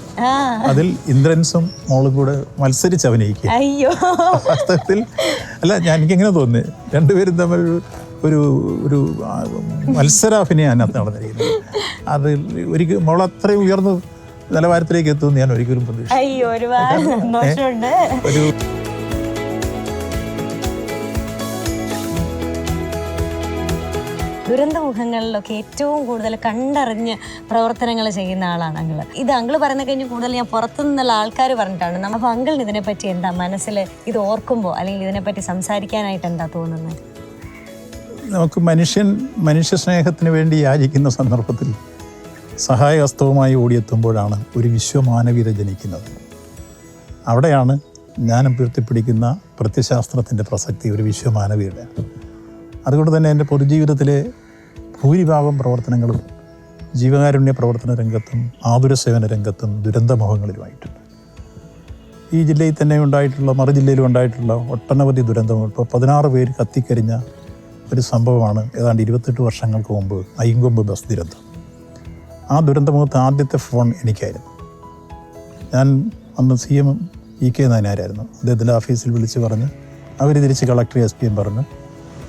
അതിൽ ഇന്ദ്രൻസും മോളും കൂടെ മത്സരിച്ച് അഭിനയിക്കുക. വാസ്തവത്തിൽ അല്ല, എനിക്കെങ്ങനെ തോന്നി, രണ്ടുപേരും തമ്മിൽ ഒരു ഒരു മത്സരാഭിനയം അതിനകത്ത് നടന്നിരിക്കുന്നത്. അത് ഒരിക്കലും മോൾ അത്രയും ഉയർന്ന നിലവാരത്തിലേക്ക് എത്തുമെന്ന് ഞാൻ ഒരിക്കലും പ്രതീക്ഷിച്ചു. ഒരു ദുരന്തമുഖങ്ങളിലൊക്കെ ഏറ്റവും കൂടുതൽ കണ്ടറിഞ്ഞ് പ്രവർത്തനങ്ങൾ ചെയ്യുന്ന ആളാണ് അങ്കിള്. ഇത് അങ്കിള് പറയുന്ന കഴിഞ്ഞ് കൂടുതൽ ഞാൻ പുറത്തു നിന്നുള്ള ആൾക്കാർ പറഞ്ഞിട്ടാണ്. അപ്പോൾ അങ്കിളിന് ഇതിനെപ്പറ്റി എന്താ മനസ്സിൽ ഇത് ഓർക്കുമ്പോൾ അല്ലെങ്കിൽ ഇതിനെപ്പറ്റി സംസാരിക്കാനായിട്ട് എന്താ തോന്നുന്നത്? നമുക്ക് മനുഷ്യ സ്നേഹത്തിന് വേണ്ടി യാചിക്കുന്ന സന്ദർഭത്തിൽ സഹായഹസ്തവുമായി ഓടിയെത്തുമ്പോഴാണ് ഒരു വിശ്വമാനവീയത ജനിക്കുന്നത്. അവിടെയാണ് ഞാൻ ഉയർത്തിപ്പിടിക്കുന്ന പ്രത്യശാസ്ത്രത്തിൻ്റെ പ്രസക്തി, ഒരു വിശ്വമാനവീയത. അതുകൊണ്ട് തന്നെ എൻ്റെ പൊതുജീവിതത്തിലെ ഭൂരിഭാഗം പ്രവർത്തനങ്ങളും ജീവകാരുണ്യ പ്രവർത്തന രംഗത്തും ആതുര സേവന രംഗത്തും ദുരന്തമുഖങ്ങളിലുമായിട്ടുണ്ട്. ഈ ജില്ലയിൽ തന്നെ ഉണ്ടായിട്ടുള്ള, മറു ജില്ലയിലും ഉണ്ടായിട്ടുള്ള ഒട്ടനവധി ദുരന്തങ്ങൾ. ഇപ്പോൾ 16 പേര് കത്തിക്കരിഞ്ഞ ഒരു സംഭവമാണ് ഏതാണ്ട് 28 വർഷങ്ങൾക്ക് മുമ്പ് അയ്യങ്കൊമ്പ് ബസ് ദുരന്തം. ആ ദുരന്തമുഖത്ത് ആദ്യത്തെ ഫോൺ എനിക്കായിരുന്നു. ഞാൻ അന്ന് CM EK നായനാരായിരുന്നു. അദ്ദേഹത്തിൻ്റെ ഓഫീസിൽ വിളിച്ച് പറഞ്ഞ് അവർ തിരിച്ച് കളക്ടർ SP പറഞ്ഞു.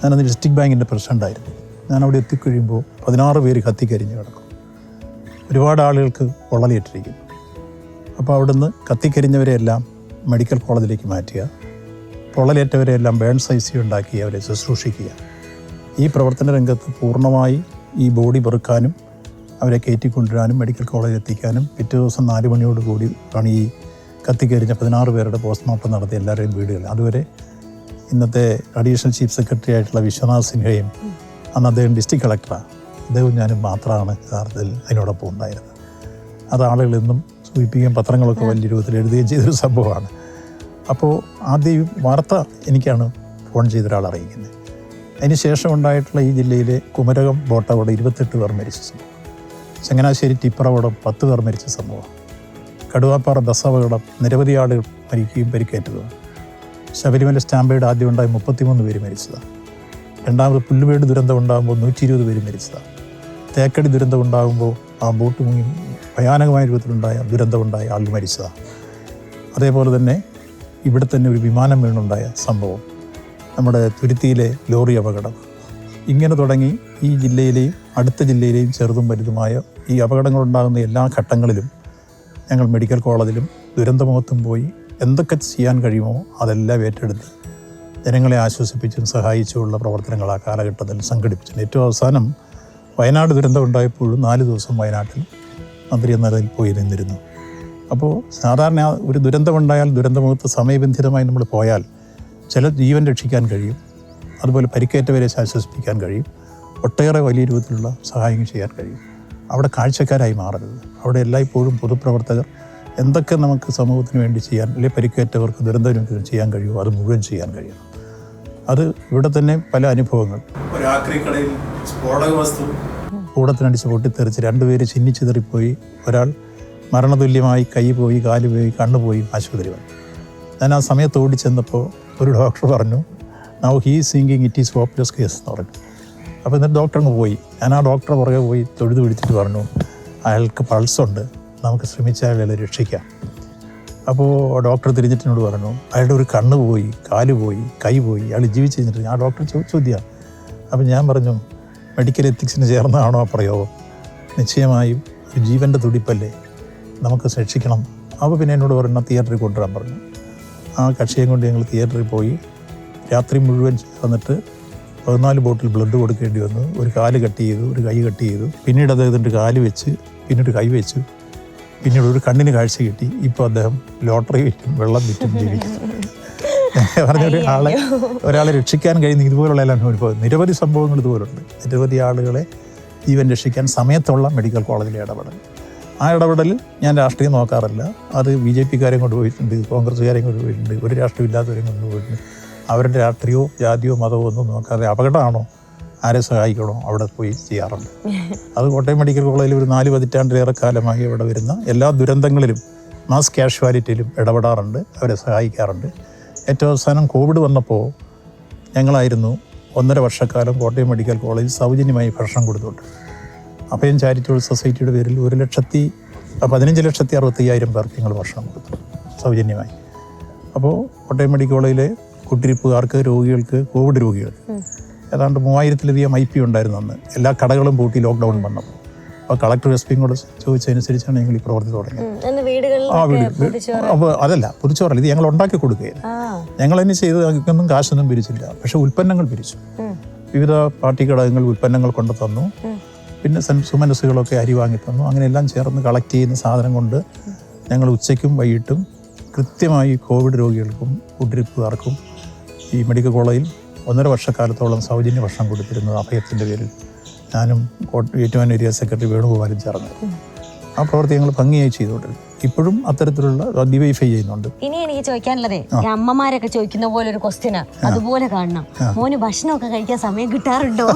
ഞാനന്ന് ഡിസ്ട്രിക്ട് ബാങ്കിൻ്റെ പ്രസിഡൻ്റായിരുന്നു. ഞാനവിടെ എത്തിക്കഴിയുമ്പോൾ 16 പേര് കത്തിക്കരിഞ്ഞ് കിടക്കും. ഒരുപാട് ആളുകൾക്ക് പൊള്ളലേറ്റിരിക്കുന്നു. അപ്പോൾ അവിടുന്ന് കത്തിക്കരിഞ്ഞവരെയെല്ലാം മെഡിക്കൽ കോളേജിലേക്ക് മാറ്റുക, പൊള്ളലേറ്റവരെയെല്ലാം ബേൺസ് ICU ഉണ്ടാക്കി അവരെ ശുശ്രൂഷിക്കുക. ഈ പ്രവർത്തന രംഗത്ത് പൂർണ്ണമായി ഈ ബോഡി പെറുക്കാനും അവരെ കയറ്റിക്കൊണ്ടുവരാനും മെഡിക്കൽ കോളേജിൽ എത്തിക്കാനും പിറ്റേ ദിവസം 4 മണിയോടുകൂടി ആണ് ഈ കത്തിക്കരിഞ്ഞ 16 പേരുടെ പോസ്റ്റ്മോർട്ടം നടത്തി എല്ലാവരുടെയും വീടുകൾ. അതുവരെ ഇന്നത്തെ അഡീഷണൽ ചീഫ് സെക്രട്ടറി ആയിട്ടുള്ള വിശ്വനാഥ് സിൻഹയും അന്ന് അദ്ദേഹം ഡിസ്ട്രിക്ട് കളക്ടറാണ്, അദ്ദേഹവും ഞാനും മാത്രമാണ് യഥാർത്ഥത്തിൽ അതിനോടൊപ്പം ഉണ്ടായിരുന്നത്. അത് ആളുകൾ ഇന്നും സൂചിപ്പിക്കുകയും പത്രങ്ങളൊക്കെ വലിയ രൂപത്തിൽ എഴുതുകയും ചെയ്തൊരു സംഭവമാണ്. അപ്പോൾ ആദ്യം ഈ വാർത്ത എനിക്കാണ് ഫോൺ ചെയ്ത ഒരാൾ അറിയിക്കുന്നത്. അതിന് ശേഷം ഉണ്ടായിട്ടുള്ള ഈ ജില്ലയിലെ കുമരകം ബോട്ടപകടം 28 പേർ മരിച്ച സംഭവം, ചങ്ങനാശ്ശേരി ടിപ്പറപകടം 10 പേർ മരിച്ച സംഭവം, കടുവാപ്പാറ ബസ് അപകടം നിരവധി ആളുകൾ മരിക്കുകയും പരിക്കേറ്റതാണ്. ശബരിമല സ്റ്റാമ്പേഡ് ആദ്യം ഉണ്ടായി 33 പേര് മരിച്ചതാണ്. രണ്ടാമത് പുല്ലുമേട് ദുരന്തം ഉണ്ടാകുമ്പോൾ 120 പേര് മരിച്ചതാണ്. തേക്കടി ദുരന്തം ഉണ്ടാകുമ്പോൾ ആ ബോട്ട് മുങ്ങി ഭയാനകമായ രൂപത്തിലുണ്ടായ ദുരന്തമുണ്ടായ ആളുകൾ മരിച്ചതാണ്. അതേപോലെ തന്നെ ഇവിടെ തന്നെ ഒരു വിമാനം വീണുണ്ടായ സംഭവം, നമ്മുടെ തുരുത്തിയിലെ ലോറി അപകടം, ഇങ്ങനെ തുടങ്ങി ഈ ജില്ലയിലെയും അടുത്ത ജില്ലയിലെയും ചെറുതും വലുതുമായ ഈ അപകടങ്ങളുണ്ടാകുന്ന എല്ലാ ഘട്ടങ്ങളിലും ഞങ്ങൾ മെഡിക്കൽ കോളേജിലും ദുരന്തമുഖത്തും പോയി എന്തൊക്കെ ചെയ്യാൻ കഴിയുമോ അതെല്ലാം ഏറ്റെടുത്ത് ജനങ്ങളെ ആശ്വസിപ്പിച്ചും സഹായിച്ചുമുള്ള പ്രവർത്തനങ്ങൾ ആ കാലഘട്ടത്തിൽ സംഘടിപ്പിച്ചു. ഏറ്റവും അവസാനം വയനാട് ദുരന്തം ഉണ്ടായപ്പോഴും 4 ദിവസം വയനാട്ടിൽ മന്ത്രി എന്ന നിലയിൽ പോയി നിന്നിരുന്നു. അപ്പോൾ സാധാരണ ഒരു ദുരന്തമുണ്ടായാൽ ദുരന്തമുഖത്ത് സമയബന്ധിതമായി നമ്മൾ പോയാൽ ചില ജീവൻ രക്ഷിക്കാൻ കഴിയും, അതുപോലെ പരിക്കേറ്റവരെ ആശ്വസിപ്പിക്കാൻ കഴിയും, ഒട്ടേറെ വലിയ രൂപത്തിലുള്ള സഹായങ്ങൾ ചെയ്യാൻ കഴിയും. അവിടെ കാഴ്ചക്കാരായി മാറരുത്. അവിടെ എല്ലായ്പ്പോഴും പൊതുപ്രവർത്തകർ എന്തൊക്കെ നമുക്ക് സമൂഹത്തിന് വേണ്ടി ചെയ്യാൻ, അല്ലെങ്കിൽ പരിക്കേറ്റവർക്ക് ദുരന്തം ചെയ്യാൻ കഴിയുമോ അത് മുഴുവൻ ചെയ്യാൻ കഴിയണം. അത് ഇവിടെ തന്നെ പല അനുഭവങ്ങൾ. ഒരു ആക്രിക്കടയിൽ സ്ഫോടക വസ്തു കൂടത്തിനടിച്ച് പൊട്ടിത്തെറിച്ച് 2 പേര് ചിന്നിച്ചിതറിപ്പോയി. ഒരാൾ മരണതുല്യമായി കൈ പോയി, കാല് പോയി, കണ്ണ് പോയി, ആശുപത്രി വന്നു. ഞാൻ ആ സമയത്ത് ഓടിച്ചെന്നപ്പോൾ ഒരു ഡോക്ടർ പറഞ്ഞു, now he is thinking it is hopeless case എന്ന് പറഞ്ഞു. അപ്പോൾ എന്നിട്ട് ഡോക്ടർ അങ്ങ് പോയി. ഞാൻ ആ ഡോക്ടറെ പുറകെ പോയി തൊഴുത് പിടിച്ചിട്ട് പറഞ്ഞു, അയാൾക്ക് പൾസുണ്ട്, നമുക്ക് ശ്രമിച്ചാൽ അയാളെ രക്ഷിക്കാം. അപ്പോൾ ഡോക്ടർ തിരിഞ്ഞിട്ടിനോട് പറഞ്ഞു, അയാളുടെ ഒരു കണ്ണ് പോയി, കാല് പോയി, കൈ പോയി, അയാൾ ജീവിച്ച് കഴിഞ്ഞിട്ട്. ആ ഡോക്ടർ ചോദ്യമാണ്. അപ്പോൾ ഞാൻ പറഞ്ഞു, മെഡിക്കൽ എത്തിക്സിന് ചേർന്നതാണോ ആ പ്രയോഗം? നിശ്ചയമായും ഒരു ജീവൻ്റെ തുടിപ്പല്ലേ, നമുക്ക് രക്ഷിക്കണം. അപ്പോൾ പിന്നെ എന്നോട് പറഞ്ഞു തിയേറ്ററിൽ കൊണ്ടുവരാൻ പറഞ്ഞു. ആ കക്ഷിയെ കൊണ്ട് ഞങ്ങൾ തിയേറ്ററിൽ പോയി. രാത്രി മുഴുവൻ ചേർന്നിട്ട് 14 ബോട്ടിൽ ബ്ലഡ് കൊടുക്കേണ്ടി വന്നു. ഒരു കാല് കട്ട് ചെയ്തു, ഒരു കൈ കട്ട് ചെയ്തു. പിന്നീട് അദ്ദേഹത്തിൻ്റെ കാല് വെച്ച്, പിന്നീട് കൈ വെച്ചു, പിന്നീട് ഒരു കണ്ണിന് കാഴ്ച കിട്ടി. ഇപ്പോൾ അദ്ദേഹം ലോട്ടറി വിറ്റും വെള്ളം വിറ്റും ജീവിക്കും. പറഞ്ഞ ഒരാളെ രക്ഷിക്കാൻ കഴിയുന്ന ഇതുപോലുള്ള എല്ലാം അനുഭവം. നിരവധി സംഭവങ്ങൾ ഇതുപോലുണ്ട്. നിരവധി ആളുകളെ ജീവൻ രക്ഷിക്കാൻ സമയത്തുള്ള മെഡിക്കൽ കോളേജിലെ ഇടപെടൽ. ആ ഇടപെടലിൽ ഞാൻ രാഷ്ട്രീയം നോക്കാറില്ല. അത് BJP-കാരെയും കൊണ്ടുപോയിട്ടുണ്ട്, കോൺഗ്രസ്സുകാരെയും കൊണ്ടുപോയിട്ടുണ്ട്, ഒരു രാഷ്ട്രീയം ഇല്ലാത്തവരെയും കൊണ്ടുപോയിട്ടുണ്ട്. അവരുടെ രാഷ്ട്രീയമോ ജാതിയോ മതമോ ഒന്നും നോക്കാതെ അപകടമാണോ, ആരെ സഹായിക്കണോ അവിടെ പോയി ചെയ്യാറുണ്ട്. അത് കോട്ടയം മെഡിക്കൽ കോളേജിൽ ഒരു 4 പതിറ്റാണ്ടിലേറെ കാലമായി ഇവിടെ വരുന്ന എല്ലാ ദുരന്തങ്ങളിലും മാസ് കാഷ്വാലിറ്റിയിലും ഇടപെടാറുണ്ട്, അവരെ സഹായിക്കാറുണ്ട്. ഏറ്റവും അവസാനം കോവിഡ് വന്നപ്പോൾ ഞങ്ങളായിരുന്നു 1.5 വർഷക്കാലം കോട്ടയം മെഡിക്കൽ കോളേജിൽ സൗജന്യമായി ഭക്ഷണം കൊടുത്തുകൊണ്ട്. അഭയം ചാരിറ്റബിൾ സൊസൈറ്റിയുടെ പേരിൽ 15,65,000 പേർക്ക് ഞങ്ങൾ ഭക്ഷണം കൊടുത്തു സൗജന്യമായി. അപ്പോൾ കോട്ടയം മെഡിക്കൽ കോളേജിലെ കുട്ടിരിപ്പുകാർക്ക്, രോഗികൾക്ക്, കോവിഡ് രോഗികൾക്ക് ഏതാണ്ട് 3000-ലധികം IP ഉണ്ടായിരുന്നു അന്ന്. എല്ലാ കടകളും പൂട്ടി ലോക്ക്ഡൗൺ വന്നപ്പോൾ. അപ്പോൾ കളക്ടർ SP കൂടെ ചോദിച്ചതനുസരിച്ചാണ് ഞങ്ങൾ ഈ പ്രവർത്തി തുടങ്ങിയത്. ആ വീട് അപ്പോൾ അതല്ല പൊതിച്ചോറല്ല, ഇത് ഞങ്ങൾ ഉണ്ടാക്കി കൊടുക്കുകയായിരുന്നു. ഞങ്ങൾ തന്നെ ചെയ്ത് ഞങ്ങൾക്കൊന്നും കാശൊന്നും പിരിച്ചില്ല, പക്ഷെ ഉൽപ്പന്നങ്ങൾ പിരിച്ചു. വിവിധ പാർട്ടി ഘടകങ്ങൾ ഉൽപ്പന്നങ്ങൾ കൊണ്ടു തന്നു. പിന്നെ സുമനസ്സുകളൊക്കെ അരി വാങ്ങി തന്നു. അങ്ങനെ എല്ലാം ചേർന്ന് കളക്ട് ചെയ്യുന്ന സാധനം കൊണ്ട് ഞങ്ങൾ ഉച്ചയ്ക്കും വൈകിട്ടും കൃത്യമായി കോവിഡ് രോഗികൾക്കും കുടിയിരിപ്പുകാർക്കും ഈ മെഡിക്കൽ കോളേജിൽ 1.5 വർഷക്കാലത്തോളം സൗജന്യ ഭക്ഷണം കൊടുത്തിരുന്നത് അഭയത്തിൻ്റെ പേരിൽ ഞാനും ഏറ്റവും ഏരിയ സെക്രട്ടറി വേണുഗോപാലും ചേർന്ന് ആ പ്രവൃത്തി ഞങ്ങൾ ഭംഗിയായി ചെയ്തുകൊണ്ടിരുന്നു. ഇപ്പോഴും അത്തരത്തിലുള്ള ഡിവൈഫൈ ചെയ്യുന്നുണ്ട്. ഇനി എനിക്ക് ചോദിക്കാനുള്ളതേ, അമ്മമാരൊക്കെ ചോദിക്കുന്ന പോലെ ഒരു ക്വസ്റ്റ്യനാ, അതുപോലെ കാണണം. മോന് ഭക്ഷണമൊക്കെ കഴിക്കാൻ സമയം കിട്ടാറുണ്ടോ?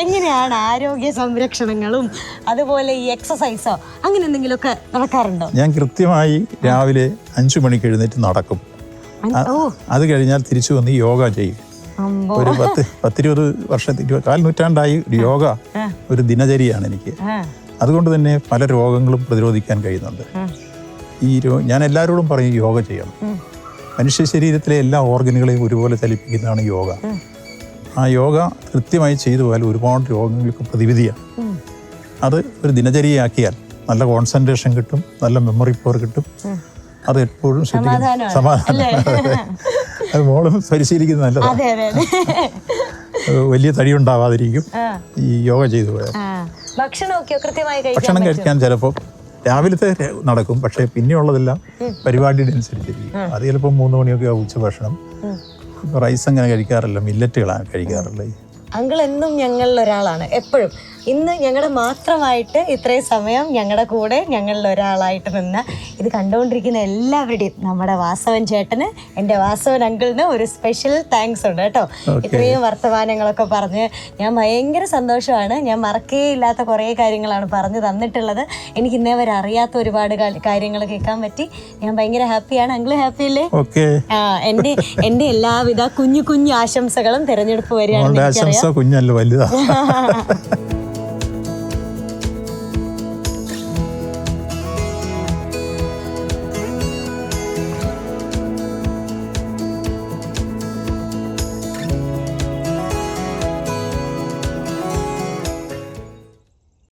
എങ്ങനെയാണ് ആരോഗ്യ സംരക്ഷണങ്ങളും അതുപോലെ ഈ എക്സസൈസോ അങ്ങനെ എന്തെങ്കിലുമൊക്കെ നടക്കാറുണ്ടോ? ഞാൻ കൃത്യമായി രാവിലെ 5 മണിക്ക് എഴുന്നേറ്റ് നടക്കും. അത് കഴിഞ്ഞാൽ തിരിച്ചു വന്ന് യോഗ ചെയ്യും. ഒരു 10-20 വർഷത്തെ 4 നൂറ്റാണ്ടായി യോഗ ഒരു ദിനചര്യയാണ് എനിക്ക്. അതുകൊണ്ട് തന്നെ പല രോഗങ്ങളും പ്രതിരോധിക്കാൻ കഴിയുന്നുണ്ട്. ഞാൻ എല്ലാവരോടും പറയും യോഗ ചെയ്യണം. മനുഷ്യ ശരീരത്തിലെ എല്ലാ ഓർഗനുകളെയും ഒരുപോലെ ചലിപ്പിക്കുന്നതാണ് യോഗ. ആ യോഗ കൃത്യമായി ചെയ്തു പോയാൽ ഒരുപാട് രോഗങ്ങൾക്ക് പ്രതിവിധിയാണ്. അത് ഒരു ദിനചര്യയാക്കിയാൽ നല്ല കോൺസെൻട്രേഷൻ കിട്ടും, നല്ല മെമ്മറി പവർ കിട്ടും. അത് എപ്പോഴും സമാധാനം. അത് മോളും പരിശീലിക്കുന്നത് നല്ലതാണ്. വലിയ തടി ഉണ്ടാവാതിരിക്കും ഈ യോഗ ചെയ്തു പോയാൽ. ഭക്ഷണം കഴിക്കാൻ ചിലപ്പോൾ രാവിലത്തെ നടക്കും, പക്ഷേ പിന്നെയുള്ളതെല്ലാം പരിപാടിയുടെ അനുസരിച്ചിരിക്കും. അത് ചിലപ്പോൾ 3 മണിയൊക്കെ ആവും ഉച്ച ഭക്ഷണം. റൈസ് അങ്ങനെ കഴിക്കാറില്ല, മില്ലറ്റുകളാണ് കഴിക്കാറുള്ളത്. അങ്കിൾ എന്നും ഞങ്ങളിൽ ഒരാളാണ് എപ്പോഴും. ഇന്ന് ഞങ്ങളുടെ മാത്രമായിട്ട് ഇത്രയും സമയം ഞങ്ങളുടെ കൂടെ ഞങ്ങളിൽ ഒരാളായിട്ട് നിന്ന ഇത് കണ്ടുകൊണ്ടിരിക്കുന്ന എല്ലാവരുടെയും നമ്മുടെ വാസവൻ ചേട്ടന്, എൻ്റെ വാസവൻ അങ്കിളിന് ഒരു സ്പെഷ്യൽ താങ്ക്സ് ഉണ്ട് കേട്ടോ. ഇത്രയും വർത്തമാനങ്ങളൊക്കെ പറഞ്ഞ് ഞാൻ ഭയങ്കര സന്തോഷമാണ്. ഞാൻ മറക്കേയില്ലാത്ത കുറേ കാര്യങ്ങളാണ് പറഞ്ഞു തന്നിട്ടുള്ളത്. എനിക്ക് ഇന്നേ വരെ അറിയാത്ത ഒരുപാട് കാര്യങ്ങൾ കേൾക്കാൻ പറ്റി. ഞാൻ ഭയങ്കര ഹാപ്പിയാണ്. അങ്കിള് ഹാപ്പി അല്ലേ? എൻ്റെ എല്ലാവിധ കുഞ്ഞു കുഞ്ഞു ആശംസകളും തെരഞ്ഞെടുപ്പ് വരികയാണെന്ന് എനിക്കറിയാം. കുഞ്ഞല്ല വലുതാ.